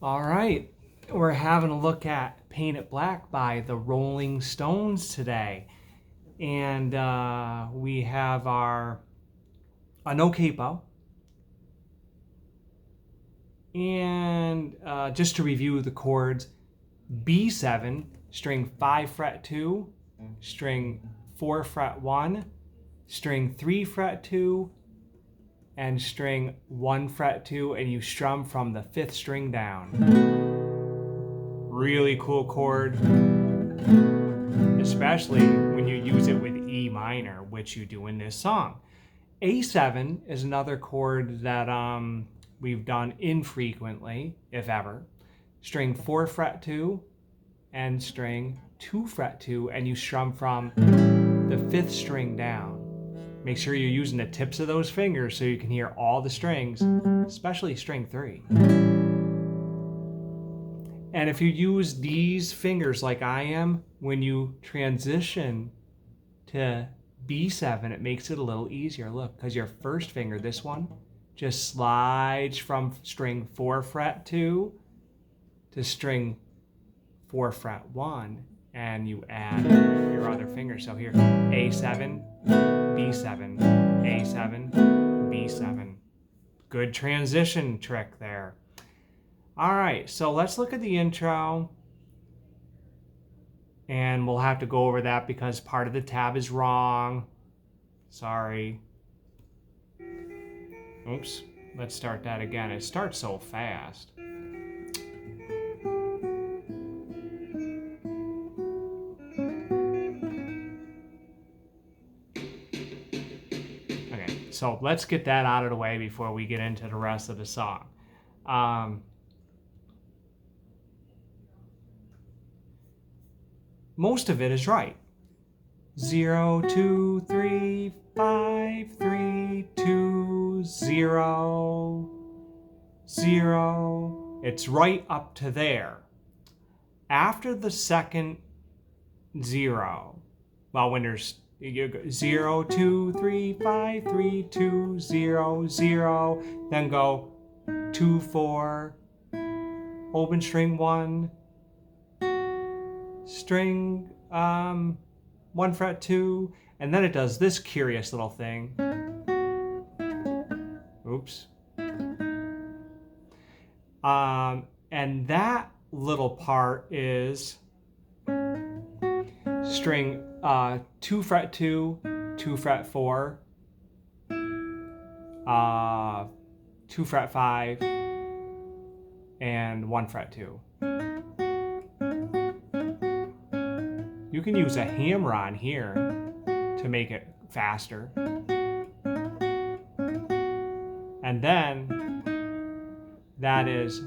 All right, we're having a look at Paint It Black by the Rolling Stones today. And we have our no capo. And just to review the chords, B7, string 5 fret 2, string 4 fret 1, string 3 fret 2, and string 1 fret 2, and you strum from the 5th string down. Really cool chord, especially when you use it with E minor, which you do in this song. A7 is another chord that we've done infrequently, if ever. String 4 fret 2 and string 2 fret 2, and you strum from the 5th string down. Make sure you're using the tips of those fingers so you can hear all the strings, especially string 3. And if you use these fingers like I am, when you transition to B7, it makes it a little easier. Look, because your first finger, this one, just slides from string 4 fret 2 to string 4 fret 1, and you add your other finger. So here, A7, B7, A7, B7. Good transition trick there. All right, so let's look at the intro. And we'll have to go over that because part of the tab is wrong. Sorry. Oops, let's start that again. It starts so fast. Okay, so let's get that out of the way before we get into the rest of the song. Most of it is right. 0, 2, 3, 5, 3, 2, 0, 0. It's right up to there. After the second 0, well, when there's 0, 2, 3, 5, 3, 2, 0, 0, then go 2, 4, open string 1, string 1 fret 2, and then it does this curious little thing. Oops. And that little part is string 2 fret 2, 2 fret 4, 2 fret 5, and 1 fret 2. You can use a hammer on here to make it faster. And then that is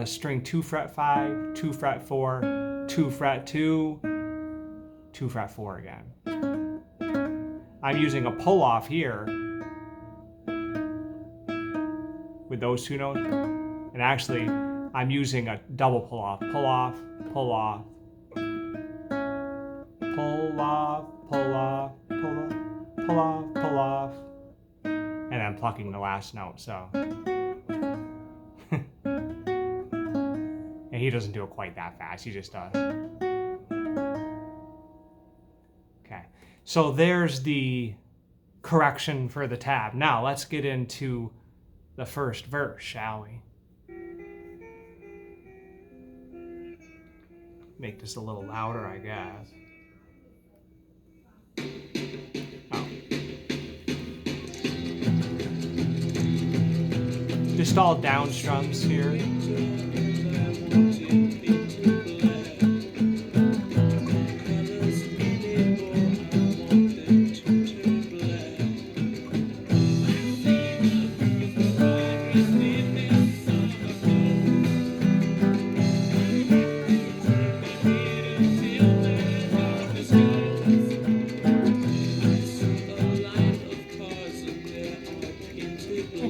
string 2 fret 5, 2 fret 4, 2 fret 2, 2 fret 4 again. I'm using a pull off here with those two notes. And actually, I'm using a double pull off, pull off, pull off, pull off, pull off, pull off, pull off, pull off, and I'm plucking the last note, so. And he doesn't do it quite that fast, he just does. Okay, so there's the correction for the tab. Now let's get into the first verse, shall we? Make this a little louder, I guess. Just all down strums here.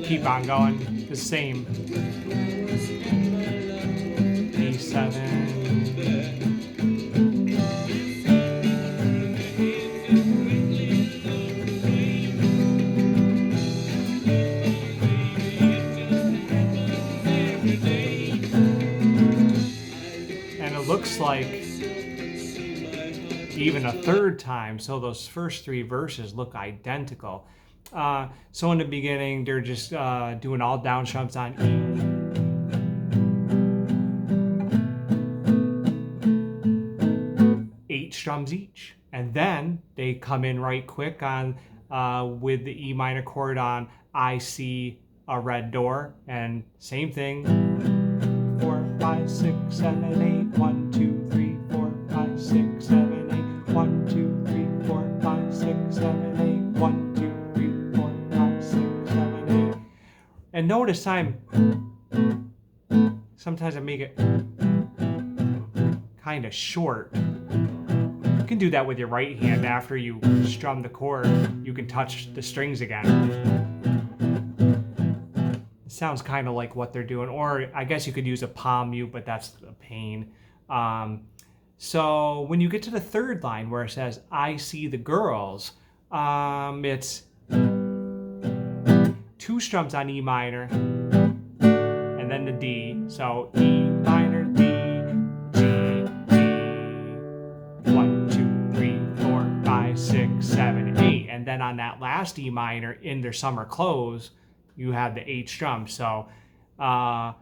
Keep on going, the same. A7. looks like even a third time, so those first three verses look identical. So in the beginning, they're just doing all down strums on E. 8 strums each. And then they come in right quick on with the E minor chord on I See a Red Door. And same thing. 4, 5, 6, 7, 8. 1, 2, 3, 4, 5, 6, 7, 8. 1, 2, 3, 4, 5, 6, 7, 8. 1, 2, 3, 4, 5, 6, 7, 8. And notice sometimes I make it kind of short. You can do that with your right hand. After you strum the chord, you can touch the strings again. It sounds kind of like what they're doing. Or I guess you could use a palm mute, but that's a pain. So when you get to the third line where it says, I see the girls, it's 2 strums on E minor, and then the D. So E minor, D, G, D. 1, 2, 3, 4, 5, 6, 7, 8. And then on that last E minor in their summer clothes, you have the 8 strums. So 2 on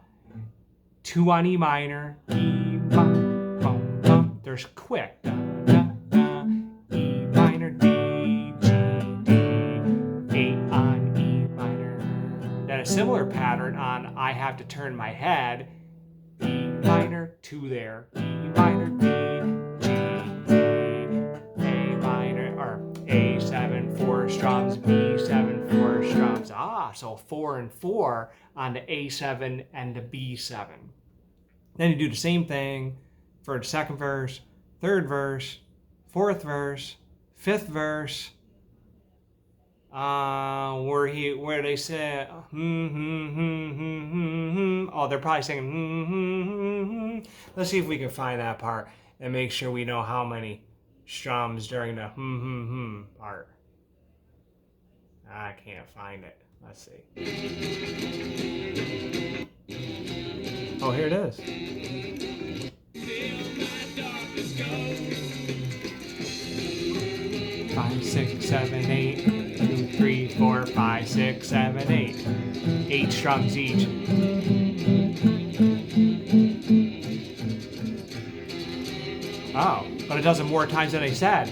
E minor, E, bum, bum, bum. There's quick. Da, da, da. E minor, D, G, D. 8 on E minor. Then a similar pattern on I Have to Turn My Head, E minor, 2 there, E minor, D, G, D, A minor, or A7, 4 strums, B7, 4 strums. So 4 and 4 on the A7 and the B7. Then you do the same thing for the second verse, third verse, fourth verse, fifth verse, where they say oh, they're probably singing Let's see if we can find that part and make sure we know how many strums during the part. I can't find it. Let's see. Oh, here it is. 5, 6, 7, 8. 2, 3, 4, 5, 6, 7, 8. 8 strums each. Oh, but it does it more times than I said.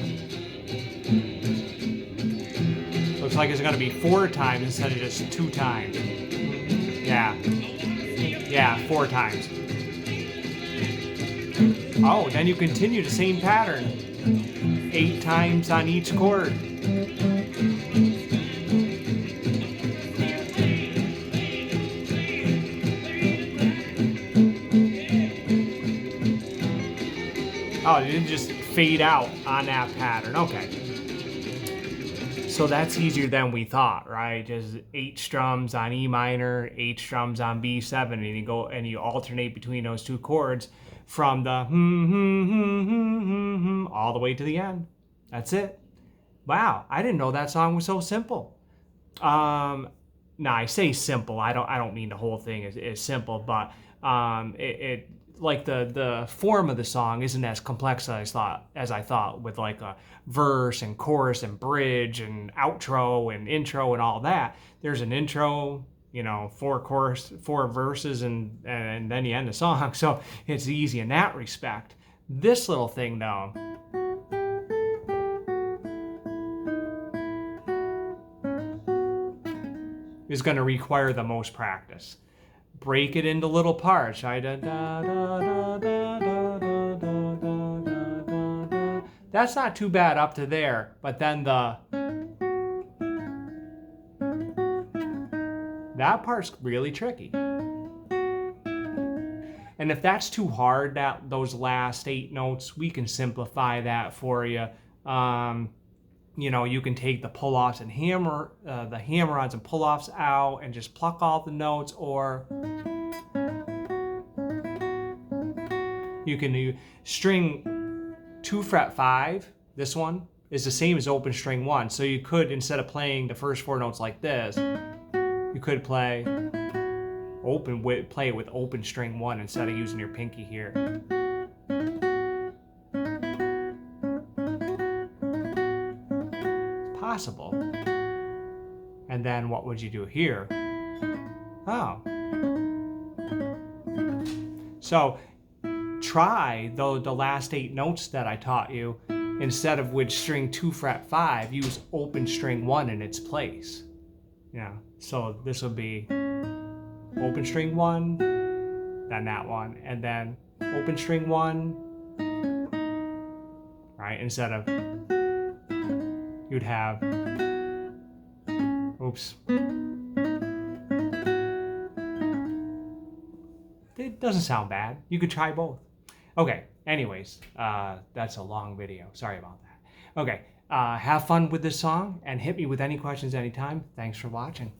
Looks like it's going to be 4 times instead of just 2 times. Yeah, 4 times. Oh, then you continue the same pattern. 8 times on each chord. Oh, it didn't just fade out on that pattern. Okay. So that's easier than we thought, right? Just 8 strums on E minor, 8 strums on B7, and you go and you alternate between those 2 chords from the all the way to the end. That's it. Wow, I didn't know that song was so simple. Now I say simple. I don't mean the whole thing is simple, but it like the form of the song isn't as complex as I thought, with like a verse and chorus and bridge and outro and intro and all that. There's an intro, 4 verses, and then you end the song. So it's easy in that respect. This little thing though, is going to require the most practice. Break it into little parts. That's not too bad up to there, but then that part's really tricky. And if that's too hard, those last 8 notes, we can simplify that for you. You can take the pull-offs and the hammer-ons and pull-offs out and just pluck all the notes, or you can string 2 fret 5. This one is the same as open string 1. So you could, instead of playing the first 4 notes like this, you could play it with open string 1 instead of using your pinky here. possible. And then what would you do here? Oh. So try the last 8 notes that I taught you. Instead of with string 2 fret 5, use open string 1 in its place. Yeah. So this would be open string 1, then that one, and then open string 1, right? Instead of, you'd have, oops. It doesn't sound bad. You could try both. Okay, anyways, that's a long video. Sorry about that. Okay, have fun with this song and hit me with any questions anytime. Thanks for watching.